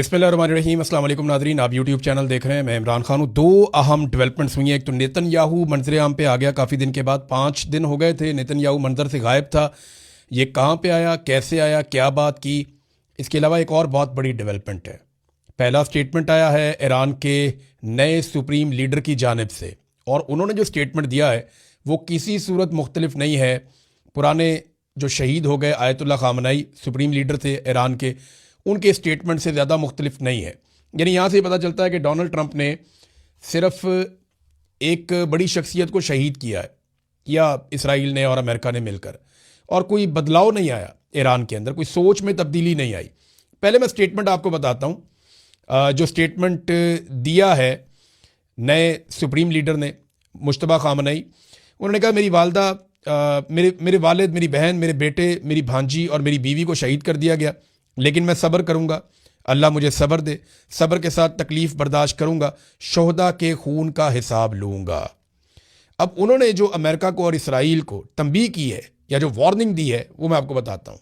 बिस्मिल्लाहिर्रहमानिर्रहीम। अस्सलाम वालेकुम नादरीन, आप यूट्यूब चैनल देख रहे हैं। मैं इमरान खान हूँ। दो अहम डेवलपमेंट्स हुई हैं। एक तो नेतन्याहू मंजर आम पे आ गया काफ़ी दिन के बाद, 5 दिन हो गए थे नेतन्याहू मंजर से गायब था। ये कहाँ पे आया, कैसे आया, क्या बात की। इसके अलावा एक और बहुत बड़ी डेवलपमेंट है। पहला स्टेटमेंट आया है ईरान के नए सुप्रीम लीडर की जानिब से, और उन्होंने जो स्टेटमेंट दिया है वो किसी सूरत मुख्तलिफ नहीं है पुराने जो शहीद हो गए आयतुल्ला खामनेई सुप्रीम लीडर थे ईरान के, उनके स्टेटमेंट से ज़्यादा मुख्तलिफ नहीं है। यानी यहाँ से पता चलता है कि डोनाल्ड ट्रंप ने सिर्फ एक बड़ी शख्सियत को शहीद किया है, या इसराइल ने और अमेरिका ने मिलकर, और कोई बदलाव नहीं आया ईरान के अंदर, कोई सोच में तब्दीली नहीं आई। पहले मैं स्टेटमेंट आपको बताता हूँ। जो स्टेटमेंट दिया है नए सुप्रीम लीडर ने, मुश्तबा खामनेई, उन्होंने कहा मेरी वालदा, मेरे वालिद, मेरी बहन, मेरे बेटे, मेरी भांजी और मेरी बीवी को शहीद कर दिया गया, लेकिन मैं सब्र करूँगा। अल्लाह मुझे सब्र दे, सब्र के साथ तकलीफ़ बर्दाश्त करूँगा, शोहदा के खून का हिसाब लूँगा। अब उन्होंने जो अमेरिका को और इसराइल को तंबीह की है या जो वार्निंग दी है वो मैं आपको बताता हूँ।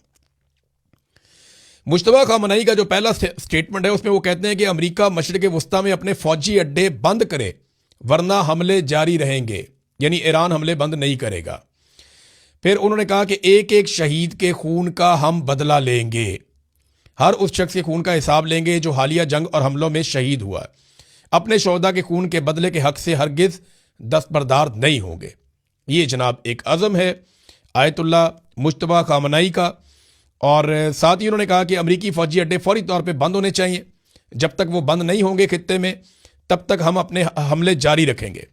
मुश्तबा खामनेई का जो पहला स्टेटमेंट है उसमें वो कहते हैं कि अमेरिका मशरिक़ वस्ता में अपने फौजी अड्डे बंद करे वरना हमले जारी रहेंगे, यानी ईरान हमले बंद नहीं करेगा। फिर उन्होंने कहा कि एक एक शहीद के खून का हम बदला लेंगे, हर उस शख्स के खून का हिसाब लेंगे जो हालिया जंग और हमलों में शहीद हुआ। अपने शोहदा के खून के बदले के हक से हरगिज दस्तबरदार नहीं होंगे। ये जनाब एक अज़म है आयतुल्ला मुश्तबा खामनेई का। और साथ ही उन्होंने कहा कि अमरीकी फ़ौजी अड्डे फौरी तौर पे बंद होने चाहिए। जब तक वो बंद नहीं होंगे खित्ते में, तब तक हम अपने हमले जारी रखेंगे।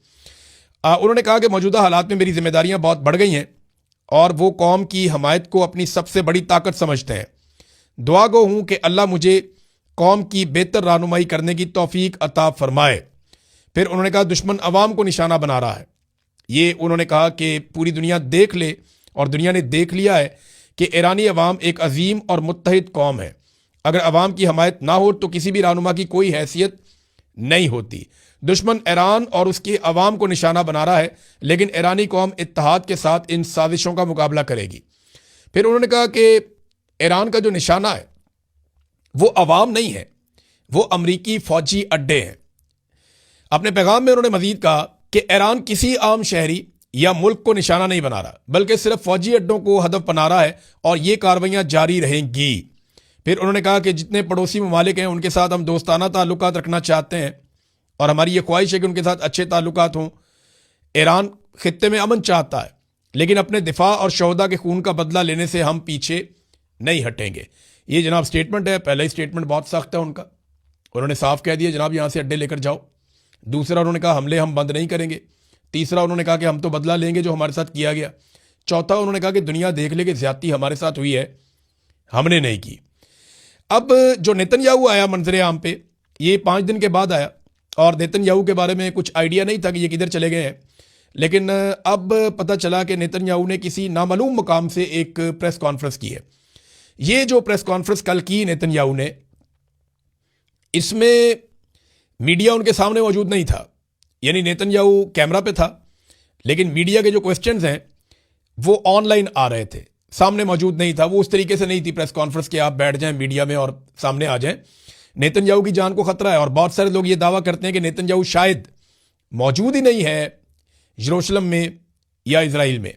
उन्होंने कहा कि मौजूदा हालात में मेरी जिम्मेदारियां बहुत बढ़ गई हैं और वो कौम की हमायत को अपनी सबसे बड़ी ताकत समझते हैं। दुआ गो हूँ कि अल्लाह मुझे कौम की बेहतर रहनुमाई करने की तौफीक अता फरमाए। फिर उन्होंने कहा दुश्मन अवाम को निशाना बना रहा है। ये उन्होंने कहा कि पूरी दुनिया देख ले, और दुनिया ने देख लिया है कि ईरानी अवाम एक अजीम और मुत्तहिद कौम है। अगर अवाम की हमायत ना हो तो किसी भी रहनुमा की कोई हैसियत नहीं होती। दुश्मन ईरान और उसकी अवाम को निशाना बना रहा है, लेकिन ईरानी कौम इत्तेहाद के साथ इन साजिशों का मुकाबला करेगी। फिर उन्होंने कहा कि ईरान का जो निशाना है वो अवाम नहीं है, वो अमरीकी फौजी अड्डे हैं। अपने पैगाम में उन्होंने मजीद कहा कि ईरान किसी आम शहरी या मुल्क को निशाना नहीं बना रहा, बल्कि सिर्फ फौजी अड्डों को हदफ बना रहा है, और ये कार्रवाइयां जारी रहेंगी। फिर उन्होंने कहा कि जितने पड़ोसी ममालिक हैं उनके साथ हम दोस्ताना ताल्लुकात रखना चाहते हैं, और हमारी ये ख्वाहिश है कि उनके साथ अच्छे ताल्लुकात हों। ईरान खित्ते में अमन चाहता है, लेकिन अपने दिफा और शोहदा के खून का बदला लेने से हम पीछे नहीं हटेंगे। ये जनाब स्टेटमेंट है। पहला ही स्टेटमेंट बहुत सख्त है उनका। उन्होंने साफ कह दिया जनाब यहाँ से अड्डे लेकर जाओ। दूसरा उन्होंने कहा हमले हम बंद नहीं करेंगे। तीसरा उन्होंने कहा कि हम तो बदला लेंगे जो हमारे साथ किया गया। चौथा उन्होंने कहा कि दुनिया देख ले कि ज्यादती हमारे साथ हुई है, हमने नहीं की। अब जो नेतन्याहू आया मंजर आम पे, ये 5 दिन के बाद आया, और नेतन्याहू के बारे में कुछ आइडिया नहीं था कि ये किधर चले गए हैं। लेकिन अब पता चला कि नेतन्याहू ने किसी नामालूम मुकाम से एक प्रेस कॉन्फ्रेंस की है। ये जो प्रेस कॉन्फ्रेंस कल की नेतन्याहू ने, इसमें मीडिया उनके सामने मौजूद नहीं था। यानी नेतन्याहू कैमरा पे था, लेकिन मीडिया के जो क्वेश्चंस हैं वो ऑनलाइन आ रहे थे, सामने मौजूद नहीं था। वो उस तरीके से नहीं थी प्रेस कॉन्फ्रेंस कि आप बैठ जाएं मीडिया में और सामने आ जाएं। नेतन्याहू की जान को खतरा है, और बहुत सारे लोग ये दावा करते हैं कि नेतन्याहू शायद मौजूद ही नहीं है यरूशलेम में या इजराइल में,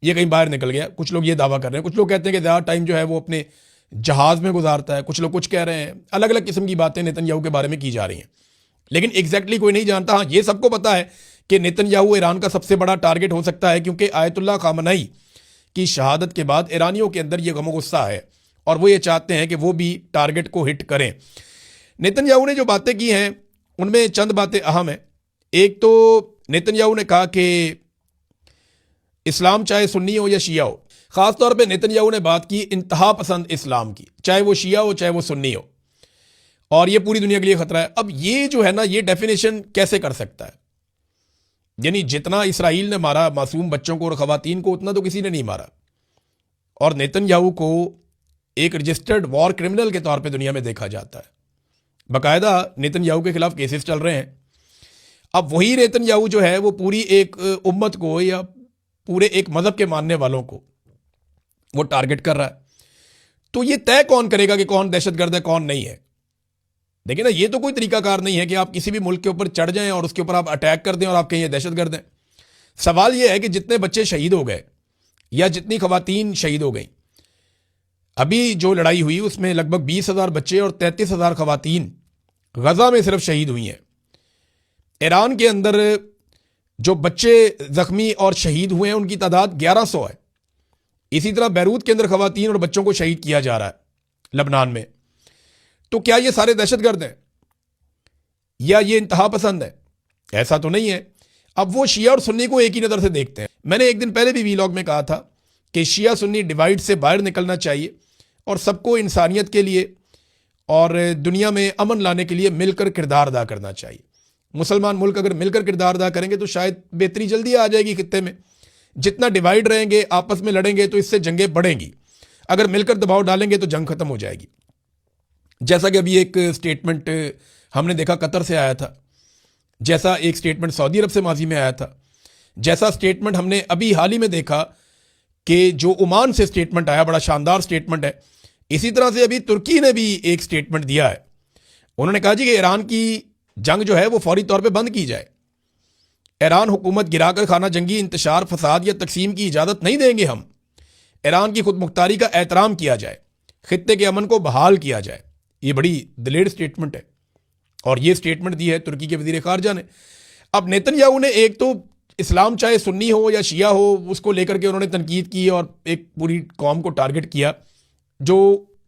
ये कहीं बाहर निकल गया। कुछ लोग ये दावा कर रहे हैं। कुछ लोग कहते हैं कि ज़्यादा टाइम जो है वो अपने जहाज़ में गुजारता है। कुछ लोग कुछ कह रहे हैं। अलग अलग किस्म की बातें नेतन्याहू के बारे में की जा रही हैं, लेकिन एग्जैक्टली कोई नहीं जानता। हाँ, ये सबको पता है कि नेतन्याहू ईरान का सबसे बड़ा टारगेट हो सकता है, क्योंकि आयतुल्ला खामनेई की शहादत के बाद ईरानियों के अंदर ये गम गुस्सा है, और वो ये चाहते हैं कि वो भी टारगेट को हिट करें। नेतन्याहू ने जो बातें की हैं उनमें चंद बातें अहम हैं। एक तो नेतन्याहू ने कहा कि इस्लाम चाहे सुन्नी हो या शिया हो, खासतौर पे नेतन्याहू ने बात की इंतहा पसंद इस्लाम की, चाहे वो शिया हो चाहे वो सुन्नी हो, और ये पूरी दुनिया के लिए खतरा है। अब ये जो है ना, ये डेफिनेशन कैसे कर सकता है? यानी जितना इसराइल ने मारा मासूम बच्चों को और खवातीन को, उतना तो किसी ने नहीं मारा, और नेतन्याहू को एक रजिस्टर्ड वॉर क्रिमिनल के तौर पे दुनिया में देखा जाता है। बाकायदा नेतन्याहू के खिलाफ केसेस चल रहे हैं। अब वही नेतन्याहू जो है वो पूरी एक उम्मत को या पूरे एक मजहब के मानने वालों को वो टारगेट कर रहा है। तो ये तय कौन करेगा कि कौन दहशतगर्द है कौन नहीं है? देखिए ना, ये तो कोई तरीकाकार नहीं है कि आप किसी भी मुल्क के ऊपर चढ़ जाएं और उसके ऊपर आप अटैक कर दें और आप कहें ये दहशतगर्द हैं। सवाल ये है कि जितने बच्चे शहीद हो गए या जितनी खवातीन शहीद हो गई, अभी जो लड़ाई हुई उसमें लगभग 20,000 बच्चे और 33,000 खवातीन गजा में सिर्फ शहीद हुई हैं। ईरान के अंदर जो बच्चे जख्मी और शहीद हुए हैं उनकी तादाद 1100 है। इसी तरह बैरूत के अंदर खवातीन और बच्चों को शहीद किया जा रहा है लबनान में। तो क्या ये सारे दहशतगर्द हैं या ये इंतहा पसंद है? ऐसा तो नहीं है। अब वो शिया और सुन्नी को एक ही नज़र से देखते हैं। मैंने एक दिन पहले भी वीलॉग में कहा था कि शिया सुन्नी डिवाइड से बाहर निकलना चाहिए और सबको इंसानियत के लिए और दुनिया में अमन लाने के लिए मिलकर किरदार अदा करना चाहिए। मुसलमान मुल्क अगर मिलकर किरदार अदा करेंगे तो शायद बेहतरी जल्दी आ जाएगी खित्ते में। जितना डिवाइड रहेंगे, आपस में लड़ेंगे, तो इससे जंगें बढ़ेंगी। अगर मिलकर दबाव डालेंगे तो जंग खत्म हो जाएगी। जैसा कि अभी एक स्टेटमेंट हमने देखा कतर से आया था, जैसा एक स्टेटमेंट सऊदी अरब से माजी में आया था, जैसा स्टेटमेंट हमने अभी हाल ही में देखा कि जो ओमान से स्टेटमेंट आया, बड़ा शानदार स्टेटमेंट है। इसी तरह से अभी तुर्की ने भी एक स्टेटमेंट दिया है। उन्होंने कहा जी कि ईरान की जंग जो है वो फौरी तौर पे बंद की जाए। ईरान हुकूमत गिराकर खाना जंगी, इंतशार, फसाद या तकसीम की इजाज़त नहीं देंगे हम। ईरान की खुद मुख्तारी का एहतराम किया जाए, खित्ते के अमन को बहाल किया जाए। ये बड़ी दिलेर स्टेटमेंट है और ये स्टेटमेंट दी है तुर्की के वज़ीर ख़ारजा ने। अब नेतन्याहू ने एक तो इस्लाम चाहे सुन्नी हो या शिया हो उसको लेकर के उन्होंने तनकीद की और एक पूरी कौम को टारगेट किया जो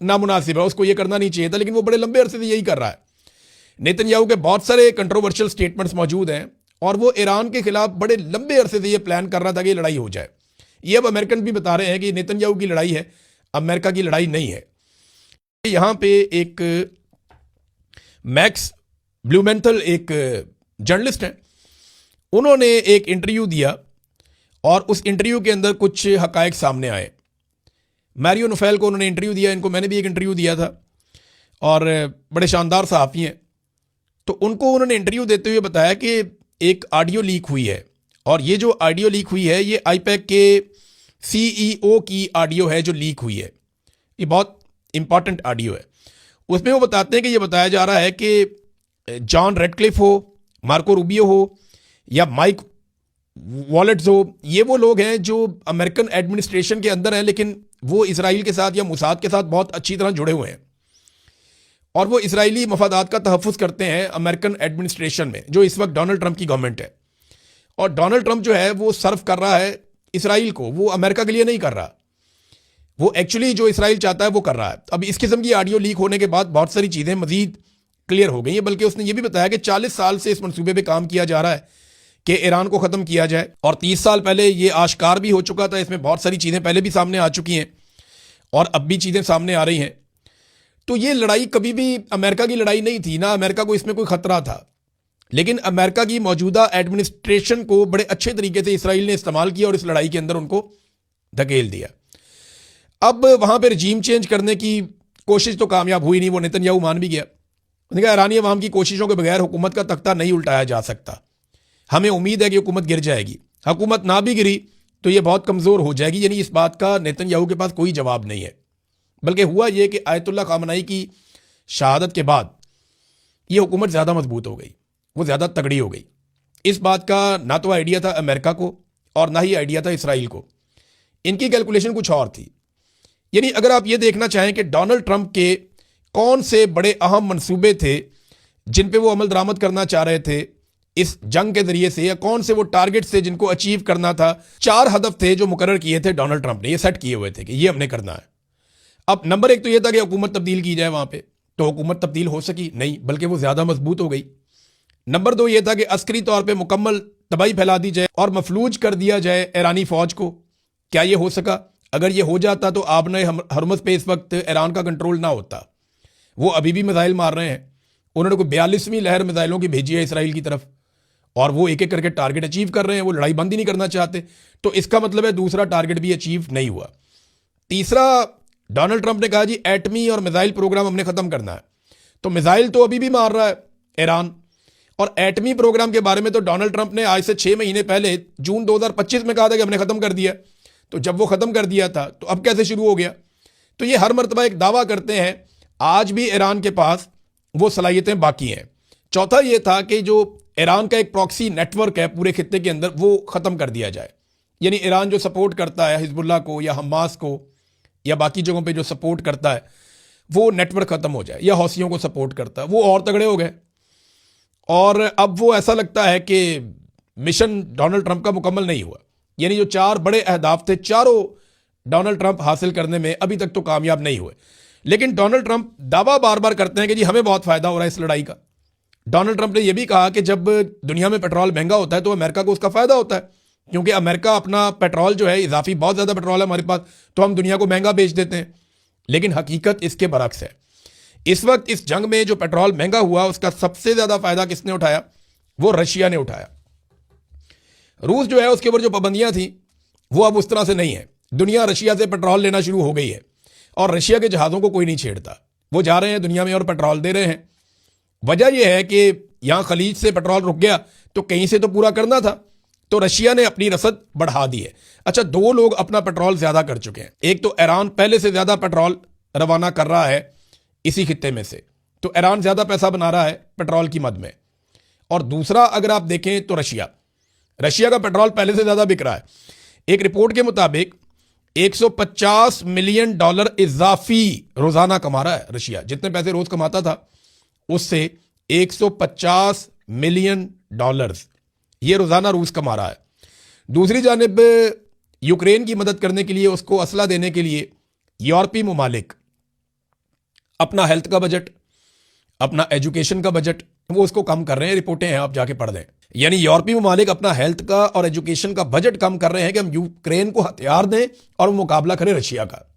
नामुनासिब है, उसको ये करना नहीं चाहिए था, लेकिन वो बड़े लंबे अरसे से यही कर रहा है। नेतन्याहू के बहुत सारे कंट्रोवर्शियल स्टेटमेंट्स मौजूद हैं और वो ईरान के खिलाफ बड़े लंबे अरसे से ये प्लान कर रहा था कि ये लड़ाई हो जाए। ये अब अमेरिकन भी बता रहे हैं कि नेतन्याहू की लड़ाई है, अमेरिका की लड़ाई नहीं है। यहाँ पे एक मैक्स ब्लूमेंथल एक जर्नलिस्ट हैं, उन्होंने एक इंटरव्यू दिया और उस इंटरव्यू के अंदर कुछ हकायक सामने आए। मैरियो नुफेल को उन्होंने इंटरव्यू दिया, इनको मैंने भी एक इंटरव्यू दिया था और बड़े शानदार सहाफ़ी हैं। तो उनको उन्होंने इंटरव्यू देते हुए बताया कि एक ऑडियो लीक हुई है और ये जो ऑडियो लीक हुई है ये आईपैक के सीईओ की ऑडियो है जो लीक हुई है। ये बहुत इंपॉर्टेंट ऑडियो है। उसमें वो बताते हैं कि ये बताया जा रहा है कि जॉन रेडक्लिफ हो, मार्को रूबियो हो या माइक वॉलेट्स हो, ये वो लोग हैं जो अमेरिकन एडमिनिस्ट्रेशन के अंदर हैं, लेकिन वो इसराइल के साथ या मुसाद के साथ बहुत अच्छी तरह जुड़े हुए हैं और वो इसराइली मफादात का तहफ़्फ़ुज़ करते हैं अमेरिकन एडमिनिस्ट्रेशन में, जो इस वक्त डोनाल्ड ट्रंप की गवर्नमेंट है। और डोनाल्ड ट्रंप जो है वो सर्व कर रहा है इसराइल को, वो अमेरिका के लिए नहीं कर रहा। वो एक्चुअली जो इसराइल चाहता है वो कर रहा है। अब इस किस्म की ऑडियो लीक होने के बाद बहुत सारी चीज़ें मज़ीद क्लियर हो गई हैं। बल्कि उसने ये भी बताया कि 40 साल से इस मनसूबे पर काम किया जा रहा है कि ईरान को ख़त्म किया जाए और 30 साल पहले ये आश्कार भी हो चुका था। इसमें बहुत सारी चीज़ें पहले भी सामने आ चुकी हैं और अब भी चीज़ें सामने आ रही हैं। तो ये लड़ाई कभी भी अमेरिका की लड़ाई नहीं थी, ना अमेरिका को इसमें कोई ख़तरा था, लेकिन अमेरिका की मौजूदा एडमिनिस्ट्रेशन को बड़े अच्छे तरीके से इसराइल ने इस्तेमाल किया और इस लड़ाई के अंदर उनको धकेल दिया। अब वहाँ पर रजीम चेंज करने की कोशिश तो कामयाब हुई नहीं, वो नेतन्याहू मान भी गया। उसने कहा ईरानी अवाम की कोशिशों के बगैर हुकूमत का तख्ता नहीं उल्टाया जा सकता। हमें उम्मीद है कि हुकूमत गिर जाएगी। हुकूमत ना भी गिरी तो ये बहुत कमज़ोर हो जाएगी। यानी इस बात का नेतन्याहू के पास कोई जवाब नहीं है। बल्कि हुआ ये कि आयतुल्लाह खामनाई की शहादत के बाद ये हुकूमत ज़्यादा मजबूत हो गई, वो ज़्यादा तगड़ी हो गई। इस बात का ना तो आइडिया था अमेरिका को और ना ही आइडिया था इसराइल को। इनकी कैलकुलेशन कुछ और थी। यानी अगर आप ये देखना चाहें कि डोनाल्ड ट्रंप के कौन से बड़े अहम मंसूबे थे जिन पे वो अमल दरामद करना चाह रहे थे इस जंग के जरिए से, या कौन से वो टारगेट्स थे जिनको अचीव करना था। 4 हदफ थे जो मुकर्रर किए थे डोनाल्ड ट्रंप ने, ये सेट किए हुए थे कि ये हमने करना है। अब नंबर 1 तो ये था कि हुकूमत तब्दील की जाए वहाँ पे, तो हुकूमत तब्दील हो सकी नहीं, बल्कि वो ज़्यादा मजबूत हो गई। नंबर 2 ये था कि अस्करी तौर पे मुकम्मल तबाही फैला दी जाए और मफलूज कर दिया जाए ईरानी फ़ौज को। क्या ये हो सका? अगर ये हो जाता तो आबने हरमुज़ पे इस वक्त ईरान का कंट्रोल ना होता। वो अभी भी मिसाइल मार रहे हैं। उन्होंने कोई 42वीं लहर मिसाइलों की भेजी है इसराइल की तरफ और वो एक एक करके टारगेट अचीव कर रहे हैं। वो लड़ाई बंद ही नहीं करना चाहते। तो इसका मतलब है दूसरा टारगेट भी अचीव नहीं हुआ। तीसरा, डोनाल्ड ट्रंप ने कहा जी एटमी और मिसाइल प्रोग्राम हमने ख़त्म करना है। तो मिसाइल तो अभी भी मार रहा है ईरान, और एटमी प्रोग्राम के बारे में तो डोनाल्ड ट्रंप ने आज से 6 महीने पहले जून 2025 में कहा था कि हमने ख़त्म कर दिया। तो जब वो ख़त्म कर दिया था तो अब कैसे शुरू हो गया? तो ये हर मरतबा एक दावा करते हैं। आज भी ईरान के पास वो सलाहियतें बाकी हैं। चौथा ये था कि जो ईरान का एक प्रॉक्सी नेटवर्क है पूरे खित्ते के अंदर, वो ख़त्म कर दिया जाए। यानी ईरान जो सपोर्ट करता है हिजबुल्लाह को या हमास को या बाकी जगहों पे जो सपोर्ट करता है, वो नेटवर्क ख़त्म हो जाए, या हौसियों को सपोर्ट करता है, वो और तगड़े हो गए। और अब वो ऐसा लगता है कि मिशन डोनाल्ड ट्रंप का मुकम्मल नहीं हुआ। यानी जो 4 बड़े अहदाफ थे, चारों डोनाल्ड ट्रंप हासिल करने में अभी तक तो कामयाब नहीं हुए। लेकिन डोनाल्ड ट्रंप दावा बार बार करते हैं कि जी हमें बहुत फ़ायदा हो रहा है इस लड़ाई का। डोनाल्ड ट्रंप ने यह भी कहा कि जब दुनिया में पेट्रोल महंगा होता है तो अमेरिका को उसका फ़ायदा होता है, क्योंकि अमेरिका अपना पेट्रोल जो है, इजाफी बहुत ज़्यादा पेट्रोल है हमारे पास, तो हम दुनिया को महंगा बेच देते हैं। लेकिन हकीकत इसके बरक्स है। इस वक्त इस जंग में जो पेट्रोल महंगा हुआ, उसका सबसे ज़्यादा फ़ायदा किसने उठाया? वो रशिया ने उठाया। रूस जो है उसके ऊपर जो पाबंदियां थी वो अब उस तरह से नहीं है। दुनिया रशिया से पेट्रोल लेना शुरू हो गई है और रशिया के जहाज़ों को कोई नहीं छेड़ता। वो जा रहे हैं दुनिया में और पेट्रोल दे रहे हैं। वजह यह है कि यहाँ खलीज से पेट्रोल रुक गया तो कहीं से तो पूरा करना था, तो रशिया ने अपनी रसद बढ़ा दी है। अच्छा, 2 लोग अपना पेट्रोल ज़्यादा कर चुके हैं। एक तो ईरान पहले से ज़्यादा पेट्रोल रवाना कर रहा है इसी खित्ते में से, तो ईरान ज़्यादा पैसा बना रहा है पेट्रोल की मद में। और दूसरा अगर आप देखें तो रशिया का पेट्रोल पहले से ज़्यादा बिक रहा है। एक रिपोर्ट के मुताबिक $150 मिलियन इजाफी रोज़ाना कमा रहा है रशिया। जितने पैसे रोज़ कमाता था उससे $150 मिलियन ये रोज़ाना रूस कमा रहा है। दूसरी जानिब यूक्रेन की मदद करने के लिए, उसको असला देने के लिए यूरोपीय ममालिक अपना हेल्थ का बजट, अपना एजुकेशन का बजट, वो उसको कम कर रहे हैं। रिपोर्टें हैं, आप जाके पढ़ लें। यानी यूरोपीय ममालिक अपना हेल्थ का और एजुकेशन का बजट कम कर रहे हैं कि हम यूक्रेन को हथियार दें और वो मुकाबला करें रशिया का।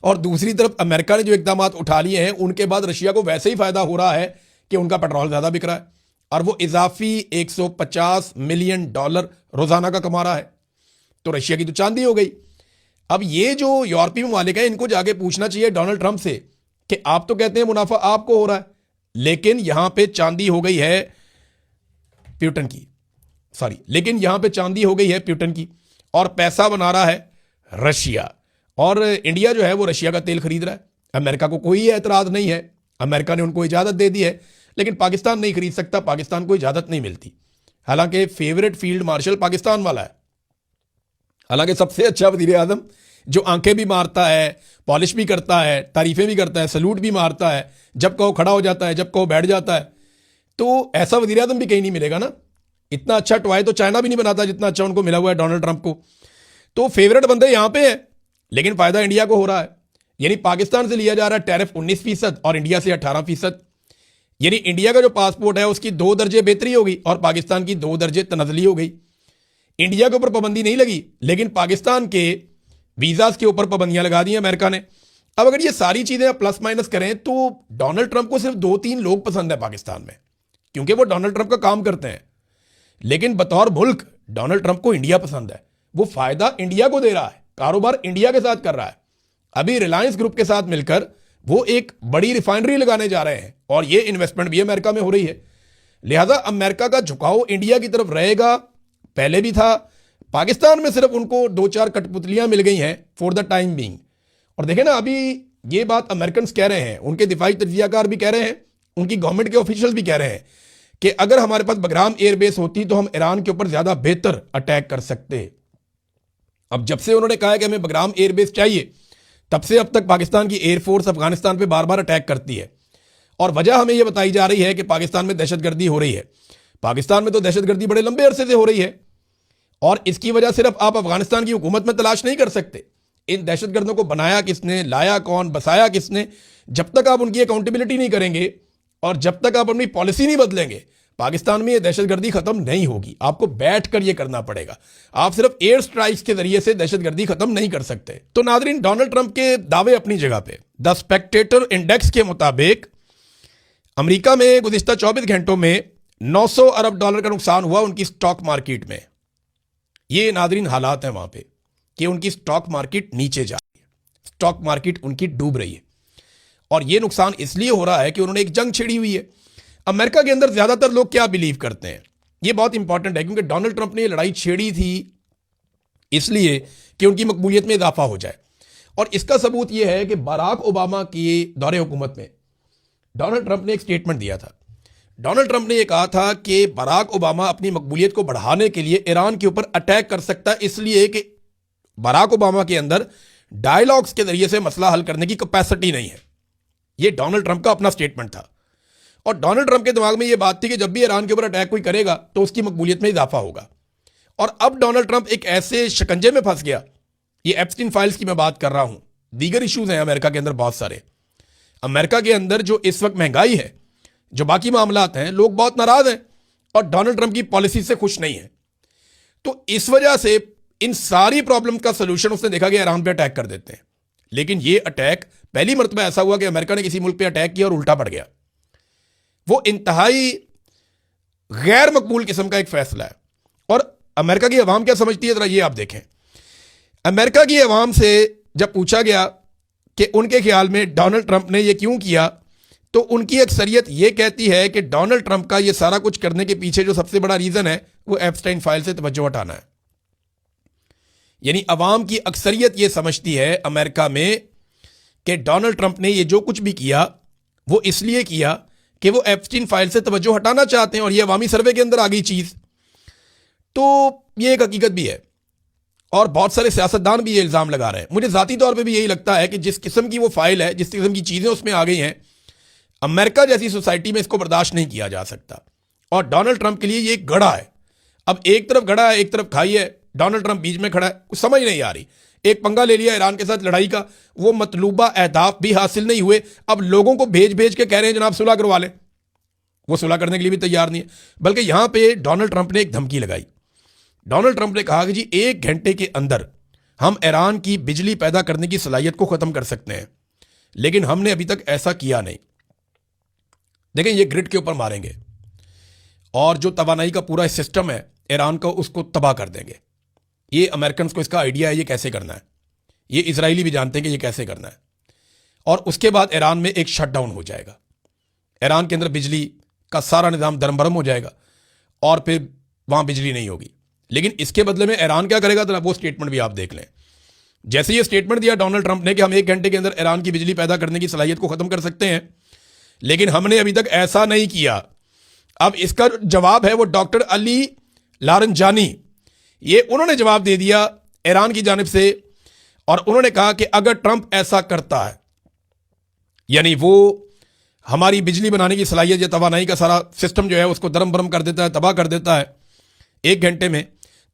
और दूसरी तरफ अमेरिका ने जो इकदाम उठा लिए हैं, उनके बाद रशिया को वैसे ही फायदा हो रहा है कि उनका पेट्रोल ज़्यादा बिक रहा है और वो इजाफी $150 मिलियन रोज़ाना का कमा रहा है। तो रशिया की तो चांदी हो गई। अब ये जो यूरोपीय ममालिक हैं, इनको जाके पूछना चाहिए डोनाल्ड ट्रंप से कि आप तो कहते हैं मुनाफा आपको हो रहा है, लेकिन यहां पे चांदी हो गई है प्यूटन की, लेकिन यहां पे चांदी हो गई है प्यूटन की और पैसा बना रहा है रशिया। और इंडिया जो है वो रशिया का तेल खरीद रहा है। अमेरिका को कोई एतराज़ नहीं है, अमेरिका ने उनको इजाज़त दे दी है, लेकिन पाकिस्तान नहीं खरीद सकता, पाकिस्तान को इजाज़त नहीं मिलती। हालांकि फेवरेट फील्ड मार्शल पाकिस्तान वाला है, हालांकि सबसे अच्छा वज़ीर आज़म जो आंखें भी मारता है, पॉलिश भी करता है, तारीफ़ें भी करता है, सलूट भी मारता है, जब कहो खड़ा हो जाता है, जब कहो बैठ जाता है। तो ऐसा वज़ीर आज़म भी कहीं नहीं मिलेगा ना। इतना अच्छा टॉय तो चाइना भी नहीं बनाता जितना अच्छा उनको मिला हुआ है डोनाल्ड ट्रंप को। तो फेवरेट बंदे यहाँ पे है, लेकिन फ़ायदा इंडिया को हो रहा है। यानी पाकिस्तान से लिया जा रहा है टैरिफ 19% और इंडिया से 18%। यानी इंडिया का जो पासपोर्ट है उसकी 2 दर्जे बेहतरी हो गई और पाकिस्तान की 2 दर्जे तनज़ली हो गई। इंडिया के ऊपर पाबंदी नहीं लगी, लेकिन पाकिस्तान के वीज़ास के ऊपर पाबंदियां लगा दी अमेरिका ने। अब अगर ये सारी चीज़ें आप प्लस माइनस करें तो डोनाल्ड ट्रंप को सिर्फ 2-3 लोग पसंद है पाकिस्तान में, क्योंकि वो डोनाल्ड ट्रंप का काम करते हैं। लेकिन बतौर मुल्क डोनाल्ड ट्रंप को इंडिया पसंद है। वो फायदा इंडिया को दे रहा है, कारोबार इंडिया के साथ कर रहा है। अभी रिलायंस ग्रुप के साथ मिलकर वो एक बड़ी रिफाइनरी लगाने जा रहे हैं और ये इन्वेस्टमेंट भी अमेरिका में हो रही है। लिहाजा अमेरिका का झुकाव इंडिया की तरफ रहेगा, पहले भी था। पाकिस्तान में सिर्फ उनको 2-4 कठपुतलियां मिल गई हैं फॉर द टाइम बीइंग। और देखें ना, अभी ये बात अमेरिकन कह रहे हैं, उनके दिफाई तजियाकार भी कह रहे हैं, उनकी गवर्नमेंट के ऑफिशियल भी कह रहे हैं कि अगर हमारे पास बगराम एयरबेस होती तो हम ईरान के ऊपर ज्यादा बेहतर अटैक कर सकते। अब जब से उन्होंने कहा है कि हमें बगराम एयरबेस चाहिए, तब से अब तक पाकिस्तान की एयरफोर्स अफगानिस्तान पे बार बार अटैक करती है। और वजह हमें यह बताई जा रही है कि पाकिस्तान में दहशतगर्दी हो रही है। पाकिस्तान में तो दहशतगर्दी बड़े लंबे अरसे से हो रही है और इसकी वजह सिर्फ आप अफगानिस्तान की हुकूमत में तलाश नहीं कर सकते। इन दहशतगर्दों को बनाया किसने, लाया कौन, बसाया किसने, जब तक आप उनकी अकाउंटेबिलिटी नहीं करेंगे और जब तक आप अपनी पॉलिसी नहीं बदलेंगे, पाकिस्तान में ये दहशतगर्दी खत्म नहीं होगी। आपको बैठकर ये करना पड़ेगा। आप सिर्फ एयर स्ट्राइक्स के जरिए से दहशतगर्दी खत्म नहीं कर सकते। तो नादरीन, डोनाल्ड ट्रंप के दावे अपनी जगह पे। द स्पेक्टेटर इंडेक्स के मुताबिक अमेरिका में गुज़िश्ता 24 घंटों में $900 अरब का नुकसान हुआ उनकी स्टॉक मार्केट में। ये नादरीन हालात हैं वहां पे कि उनकी स्टॉक मार्केट नीचे जा रही है, स्टॉक मार्केट उनकी डूब रही है। और ये नुकसान इसलिए हो रहा है कि उन्होंने एक जंग छिड़ी हुई है। अमेरिका के अंदर ज्यादातर लोग क्या बिलीव करते हैं, ये बहुत इंपॉर्टेंट है, क्योंकि डोनाल्ड ट्रंप ने ये लड़ाई छेड़ी थी इसलिए कि उनकी मकबूलियत में इजाफा हो जाए। और इसका सबूत यह है कि बराक ओबामा की दौरे हुकूमत में डोनाल्ड ट्रंप ने एक स्टेटमेंट दिया था। डोनाल्ड ट्रंप ने यह कहा था कि बराक ओबामा अपनी मकबूलियत को बढ़ाने के लिए ईरान के ऊपर अटैक कर सकता है, इसलिए कि बराक ओबामा के अंदर डायलॉग्स के जरिए से मसला हल करने की कैपेसिटी नहीं है। यह डोनाल्ड ट्रंप का अपना स्टेटमेंट था और डोनाल्ड ट्रंप के दिमाग में यह बात थी कि जब भी ईरान के ऊपर अटैक कोई करेगा तो उसकी मकबूलियत में इजाफा होगा। और अब डोनाल्ड ट्रंप एक ऐसे शिकंजे में फंस गया, ये एप्स्टीन फाइल्स की मैं बात कर रहा हूं, दीगर इश्यूज हैं अमेरिका के अंदर बहुत सारे। अमेरिका के अंदर जो इस वक्त महंगाई है, जो बाकी मामलात हैं, लोग बहुत नाराज हैं और डोनाल्ड ट्रंप की पॉलिसी से खुश नहीं है। तो इस वजह से इन सारी प्रॉब्लम का सलूशन उसने देखा कि ईरान पे अटैक कर देते हैं। लेकिन ये अटैक पहली मरतबा ऐसा हुआ कि अमेरिका ने किसी मुल्क पे अटैक किया और उल्टा पड़ गया। वो इंतहाई गैर मकबूल किस्म का एक फैसला है। और अमेरिका की अवाम क्या समझती है, जरा ये आप देखें। अमेरिका की अवाम से जब पूछा गया कि उनके ख्याल में डोनाल्ड ट्रंप ने यह क्यों किया, तो उनकी अक्सरियत यह कहती है कि डोनाल्ड ट्रंप का यह सारा कुछ करने के पीछे जो सबसे बड़ा रीजन है वो एप्स्टाइन फाइल से तवज्जो हटाना है। यानी अवाम की अक्सरियत यह समझती है अमेरिका में कि डोनाल्ड ट्रंप ने यह जो कुछ भी किया वो इसलिए किया कि वो एप्स्टाइन फाइल से तवज्जो हटाना चाहते हैं और यह अवामी सर्वे के अंदर आ गई चीज। तो यह एक हकीकत भी है और बहुत सारे सियासतदान भी ये इल्जाम लगा रहे हैं। मुझे जाती तौर पे भी यही लगता है कि जिस किस्म की वो फाइल है, जिस किस्म की चीजें उसमें आ गई हैं, अमेरिका जैसी सोसाइटी में इसको बर्दाश्त नहीं किया जा सकता। और डोनाल्ड ट्रंप के लिए ये एक गड़ा है। अब एक तरफ गड़ा है, एक तरफ खाई है, डोनाल्ड ट्रंप बीच में खड़ा है, कुछ समझ नहीं आ रही। एक पंगा ले लिया ईरान के साथ लड़ाई का, वो मतलूबा अहदाफ भी हासिल नहीं हुए। अब लोगों को भेज भेज के कह रहे हैं जनाब सुलह करवा लें, वो सुलह करने के लिए भी तैयार नहीं है। बल्कि यहां पर डोनाल्ड ट्रंप ने एक धमकी लगाई। डोनाल्ड ट्रंप ने कहा कि जी 1 घंटे के अंदर हम ईरान की बिजली पैदा करने की सलाहियत को खत्म कर सकते हैं, लेकिन हमने अभी तक ऐसा किया नहीं। देखें, ये ग्रिड के ऊपर मारेंगे और जो तवानाई का पूरा सिस्टम है ईरान का, उसको तबाह कर देंगे। ये अमेरिकन को इसका आइडिया है ये कैसे करना है, ये इजरायली भी जानते हैं कि ये कैसे करना है। और उसके बाद ईरान में एक शटडाउन हो जाएगा, ईरान के अंदर बिजली का सारा निज़ाम दरमबरम हो जाएगा और फिर वहां बिजली नहीं होगी। लेकिन इसके बदले में ईरान क्या करेगा, तो वो स्टेटमेंट भी आप देख लें। जैसे ये स्टेटमेंट दिया डोनाल्ड ट्रंप ने कि हम 1 घंटे के अंदर ईरान की बिजली पैदा करने की सलाहियत को खत्म कर सकते हैं, लेकिन हमने अभी तक ऐसा नहीं किया। अब इसका जवाब है वो डॉक्टर अली लारंजानी, ये उन्होंने जवाब दे दिया ईरान की जानिब से और उन्होंने कहा कि अगर ट्रंप ऐसा करता है, यानी वो हमारी बिजली बनाने की सलाहियत या तवानाई का सारा सिस्टम जो है उसको दरम बरम कर देता है, तबाह कर देता है 1 घंटे में,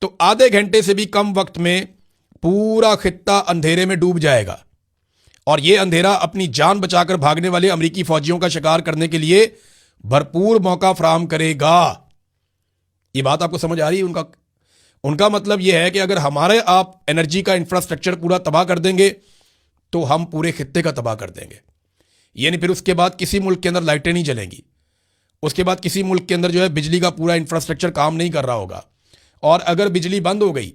तो आधे घंटे से भी कम वक्त में पूरा खित्ता अंधेरे में डूब जाएगा। और यह अंधेरा अपनी जान बचाकर भागने वाले अमेरिकी फौजियों का शिकार करने के लिए भरपूर मौका फराहम करेगा। ये बात आपको समझ आ रही है? उनका मतलब यह है कि अगर हमारे आप एनर्जी का इंफ्रास्ट्रक्चर पूरा तबाह कर देंगे तो हम पूरे खित्ते का तबाह कर देंगे। यानी फिर उसके बाद किसी मुल्क के अंदर लाइटें नहीं जलेंगी, उसके बाद किसी मुल्क के अंदर जो है बिजली का पूरा इंफ्रास्ट्रक्चर काम नहीं कर रहा होगा। और अगर बिजली बंद हो गई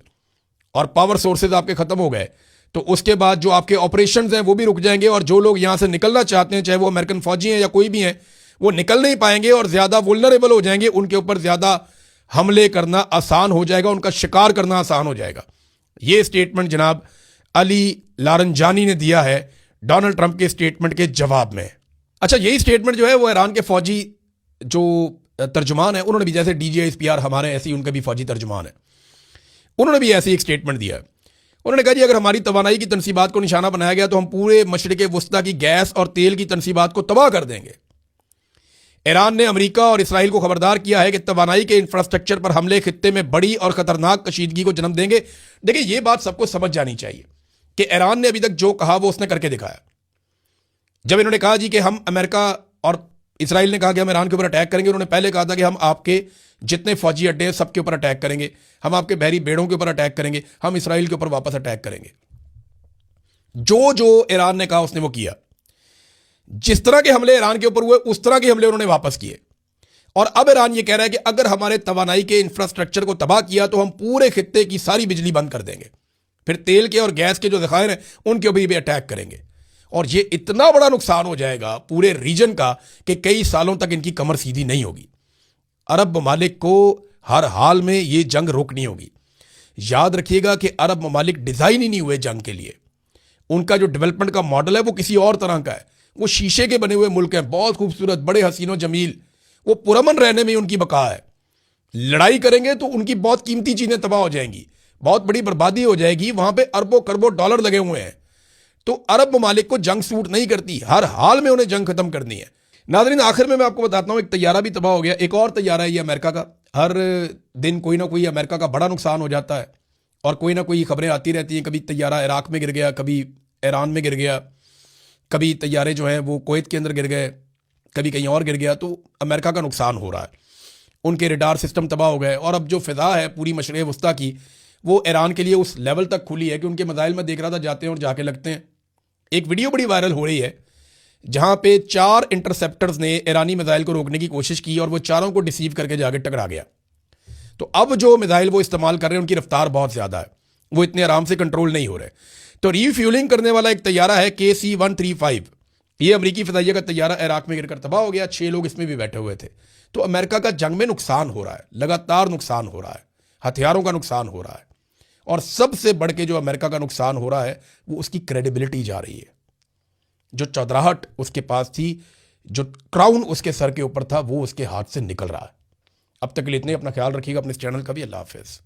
और पावर सोर्सेज आपके खत्म हो गए तो उसके बाद जो आपके ऑपरेशंस हैं वो भी रुक जाएंगे और जो लोग यहां से निकलना चाहते हैं, चाहे वो अमेरिकन फौजी हैं या कोई भी हैं, वो निकल नहीं पाएंगे और ज्यादा वुल्नरेबल हो जाएंगे। उनके ऊपर ज्यादा हमले करना आसान हो जाएगा, उनका शिकार करना आसान हो जाएगा। ये स्टेटमेंट जनाब अली लारंजानी ने दिया है डोनाल्ड ट्रंप के स्टेटमेंट के जवाब में। अच्छा, यही स्टेटमेंट जो है वो ईरान के फौजी जो तर्जुमान है उन्होंने भी, जैसे DGISPR हमारे ऐसे ही उनके भी फौजी तर्जुमान है, उन्होंने भी ऐसे एक स्टेटमेंट दिया है। उन्होंने कहा जी अगर हमारी तवानाई की तनसीबात को निशाना बनाया गया तो हम पूरे मशरिक़ वस्ता की गैस और तेल की तनसीबात को तबाह कर देंगे। ईरान ने अमेरिका और इसराइल को खबरदार किया है कि तवानाई के इंफ्रास्ट्रक्चर पर हमले खित्ते में बड़ी और खतरनाक कशीदगी को जन्म देंगे। देखिए, ये बात सबको समझ जानी चाहिए कि ईरान ने अभी तक जो कहा वो उसने करके दिखाया। जब इन्होंने कहा जी कि हम अमेरिका और इसराइल ने कहा कि हम ईरान के ऊपर अटैक करेंगे, उन्होंने पहले कहा था कि हम आपके जितने फौजी अड्डे हैं सबके ऊपर अटैक करेंगे, हम आपके बहरी बेड़ों के ऊपर अटैक करेंगे, हम इसराइल के ऊपर वापस अटैक करेंगे। जो जो ईरान ने कहा उसने वो किया। जिस तरह के हमले ईरान के ऊपर हुए उस तरह के हमले उन्होंने वापस किए। और अब ईरान ये कह रहा है कि अगर हमारे तवानाई के इंफ्रास्ट्रक्चर को तबाह किया तो हम पूरे खित्ते की सारी बिजली बंद कर देंगे, फिर तेल के और गैस के जो ज़खायर हैं उनके ऊपर भी अटैक करेंगे। और ये इतना बड़ा नुकसान हो जाएगा पूरे रीजन का कि कई सालों तक इनकी कमर सीधी नहीं होगी। अरब ममालिक को हर हाल में ये जंग रोकनी होगी। याद रखिएगा कि अरब ममालिक डिज़ाइन ही नहीं हुए जंग के लिए। उनका जो डेवलपमेंट का मॉडल है वो किसी और तरह का है। वो शीशे के बने हुए मुल्क हैं, बहुत खूबसूरत, बड़े हसीनो जमील, वो पुरअमन रहने में ही उनकी बका है। लड़ाई करेंगे तो उनकी बहुत कीमती चीजें तबाह हो जाएंगी, बहुत बड़ी बर्बादी हो जाएगी। वहां पे अरबों खरबों डॉलर लगे हुए हैं। तो अरब ममालिक को जंग सूट नहीं करती, हर हाल में उन्हें जंग खत्म करनी है। नाज़रीन, आखिर में मैं आपको बताता हूं, एक तैयारा भी तबाह हो गया, एक और तैयारा है ये अमेरिका का। हर दिन कोई ना कोई अमेरिका का बड़ा नुकसान हो जाता है और कोई ना कोई खबरें आती रहती हैं। कभी तैयारा इराक में गिर गया, कभी ईरान में गिर गया, कभी तैयारे जो हैं वो कुवैत के अंदर गिर गए, कभी कहीं और गिर गया। तो अमेरिका का नुकसान हो रहा है, उनके रडार सिस्टम तबाह हो गए। और अब जो फ़िज़ा है पूरी मशरिक़ वस्ता की, वो ईरान के लिए उस लेवल तक खुली है कि उनके मिसाइल में देख रहा था जाते हैं और जाके लगते हैं। एक वीडियो बड़ी वायरल हो रही है जहां पे 4 इंटरसेप्टर्स ने ईरानी मिसाइल को रोकने की कोशिश की और वो चारों को डिसीव करके जाके टकरा गया। तो अब जो मिसाइल वो इस्तेमाल कर रहे हैं उनकी रफ्तार बहुत ज़्यादा है, वो इतने आराम से कंट्रोल नहीं हो रहे। तो रीफ्यूलिंग करने वाला एक तैयारा है KC-135, ये अमरीकी फ़िज़ाइया का तैयारा इराक में गिरकर तबाह हो गया। 6 लोग इसमें भी बैठे हुए थे। तो अमेरिका का जंग में नुकसान हो रहा है, लगातार नुकसान हो रहा है, हथियारों का नुकसान हो रहा है। और सबसे बढ़ के जो अमेरिका का नुकसान हो रहा है वो उसकी क्रेडिबिलिटी जा रही है। जो चौधराहट उसके पास थी, जो क्राउन उसके सर के ऊपर था, वो उसके हाथ से निकल रहा है। अब तक के लिए इतने, अपना ख्याल रखिएगा, अपने इस चैनल का भी। अल्लाह हाफिज़।